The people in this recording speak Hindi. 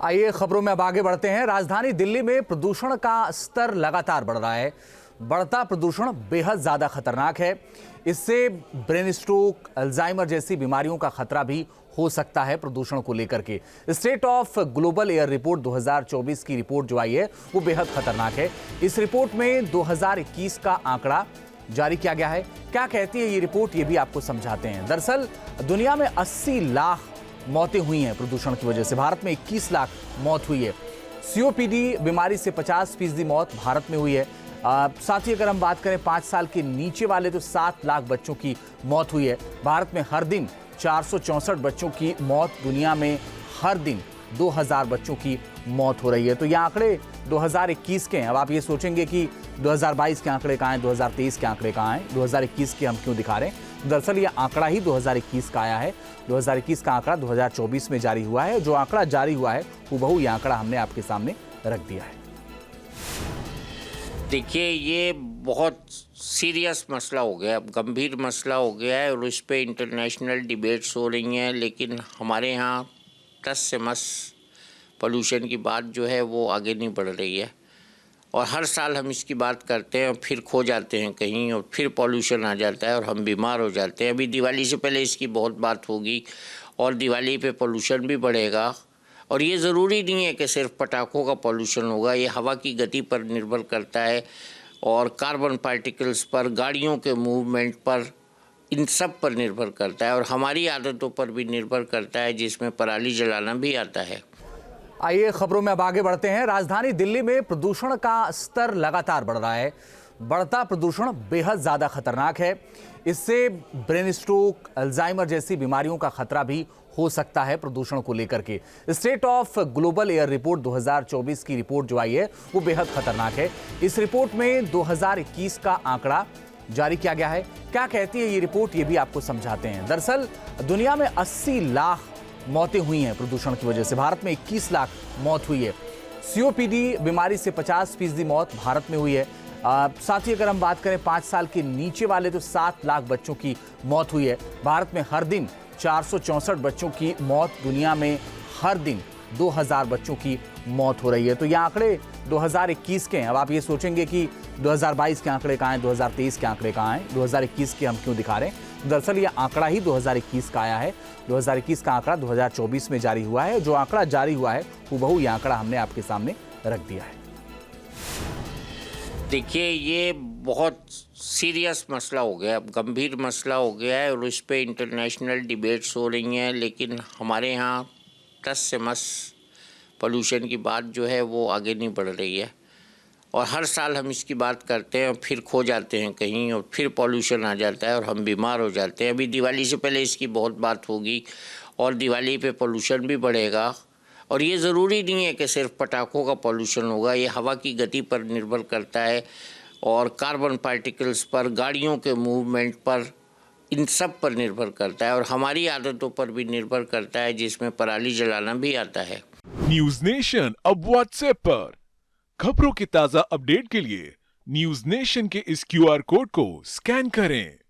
आइए खबरों में अब आगे बढ़ते हैं। राजधानी दिल्ली में प्रदूषण का स्तर लगातार बढ़ रहा है। बढ़ता प्रदूषण बेहद ज्यादा खतरनाक है। इससे ब्रेन स्ट्रोक, अल्जाइमर जैसी बीमारियों का खतरा भी हो सकता है। प्रदूषण को लेकर के state of global air report 2024 की रिपोर्ट जो आई है वो बेहद खतरनाक है। इस रिपोर्ट में 2021 का आंकड़ा जारी किया गया है। क्या कहती है ये रिपोर्ट, ये भी आपको समझाते हैं। दरअसल दुनिया में 80 लाख मौतें हुई हैं प्रदूषण की वजह से। भारत में 21 लाख मौत हुई है। सीओपीडी बीमारी से 50% मौत भारत में हुई है। साथ ही अगर हम बात करें 5 साल के नीचे वाले तो 7 लाख बच्चों की मौत हुई है। भारत में हर दिन 464 बच्चों की मौत, दुनिया में हर दिन 2000 बच्चों की मौत हो रही है। तो ये आंकड़े 2021 के हैं। अब आप ये सोचेंगे कि 2022 के आंकड़े कहाँ हैं, 2023 के आंकड़े कहाँ हैं, 2021 के हम क्यों दिखा रहे हैं। दरअसल ये आंकड़ा ही 2021 का आया है। 2021 का आंकड़ा 2024 में जारी हुआ है। जो आंकड़ा जारी हुआ है हूबहू ये आंकड़ा हमने आपके सामने रख दिया है। देखिए, ये बहुत सीरियस मसला हो गया, अब गंभीर मसला हो गया है और इस पे इंटरनेशनल डिबेट्स हो रही हैं। लेकिन हमारे यहाँ टस से मस पोल्यूशन की बात जो है वो आगे नहीं बढ़ रही है। और हर साल हम इसकी बात करते हैं और फिर खो जाते हैं कहीं और फिर पोल्यूशन आ जाता है और हम बीमार हो जाते हैं। अभी दिवाली से पहले इसकी बहुत बात होगी और दिवाली पे पोल्यूशन भी बढ़ेगा। और ये ज़रूरी नहीं है कि सिर्फ पटाखों का पोल्यूशन होगा, ये हवा की गति पर निर्भर करता है और कार्बन पार्टिकल्स पर, गाड़ियों के मूवमेंट पर, इन सब पर निर्भर करता है और हमारी आदतों पर भी निर्भर करता है, जिसमें पराली जलाना भी आता है। आइए खबरों में अब आगे बढ़ते हैं। राजधानी दिल्ली में प्रदूषण का स्तर लगातार बढ़ रहा है। बढ़ता प्रदूषण बेहद ज्यादा खतरनाक है। इससे ब्रेन स्ट्रोक, अल्जाइमर जैसी बीमारियों का खतरा भी हो सकता है प्रदूषण को लेकर के। State of global air report 2024 की रिपोर्ट जो आई है वो बेहद खतरनाक है। इस रिपोर्ट में 2021 का आंकड़ा जारी किया गया है। क्या कहती है ये रिपोर्ट, ये भी आपको समझाते हैं। दरअसल दुनिया में 80 लाख मौतें हुई हैं प्रदूषण की वजह से। भारत में 21 लाख मौत हुई है। सीओपीडी बीमारी से 50% मौत भारत में हुई है। साथ ही अगर हम बात करें 5 साल के नीचे वाले तो 7 लाख बच्चों की मौत हुई है। भारत में हर दिन 464 बच्चों की मौत, दुनिया में हर दिन 2000 बच्चों की मौत हो रही है। तो ये आंकड़े 2021 के हैं। अब आप ये सोचेंगे कि 2022 के आंकड़े कहाँ हैं, 2023 के आंकड़े कहाँ हैं, 2021 के हम क्यों दिखा रहे हैं। दरअसल ये आंकड़ा ही 2021 का आया है। 2021 का आंकड़ा 2024 में जारी हुआ है। जो आंकड़ा जारी हुआ है हूबहू ये आंकड़ा हमने आपके सामने रख दिया है। देखिए, ये बहुत सीरियस मसला हो गया, अब गंभीर मसला हो गया है और इस पे इंटरनेशनल डिबेट्स हो रही हैं। लेकिन हमारे यहाँ टस से मस पोल्यूशन की बात जो है वो आगे नहीं बढ़ रही है। और हर साल हम इसकी बात करते हैं और फिर खो जाते हैं कहीं और फिर पोल्यूशन आ जाता है और हम बीमार हो जाते हैं। अभी दिवाली से पहले इसकी बहुत बात होगी और दिवाली पे पोल्यूशन भी बढ़ेगा। और ये ज़रूरी नहीं है कि सिर्फ पटाखों का पोल्यूशन होगा, ये हवा की गति पर निर्भर करता है और कार्बन पार्टिकल्स पर, गाड़ियों के मूवमेंट पर, इन सब पर निर्भर करता है और हमारी आदतों पर भी निर्भर करता है, जिसमें पराली जलाना भी आता है। न्यूज नेशन अब व्हाट्सएप पर खबरों की ताजा अपडेट के लिए न्यूज नेशन के इस क्यूआर कोड को स्कैन करें।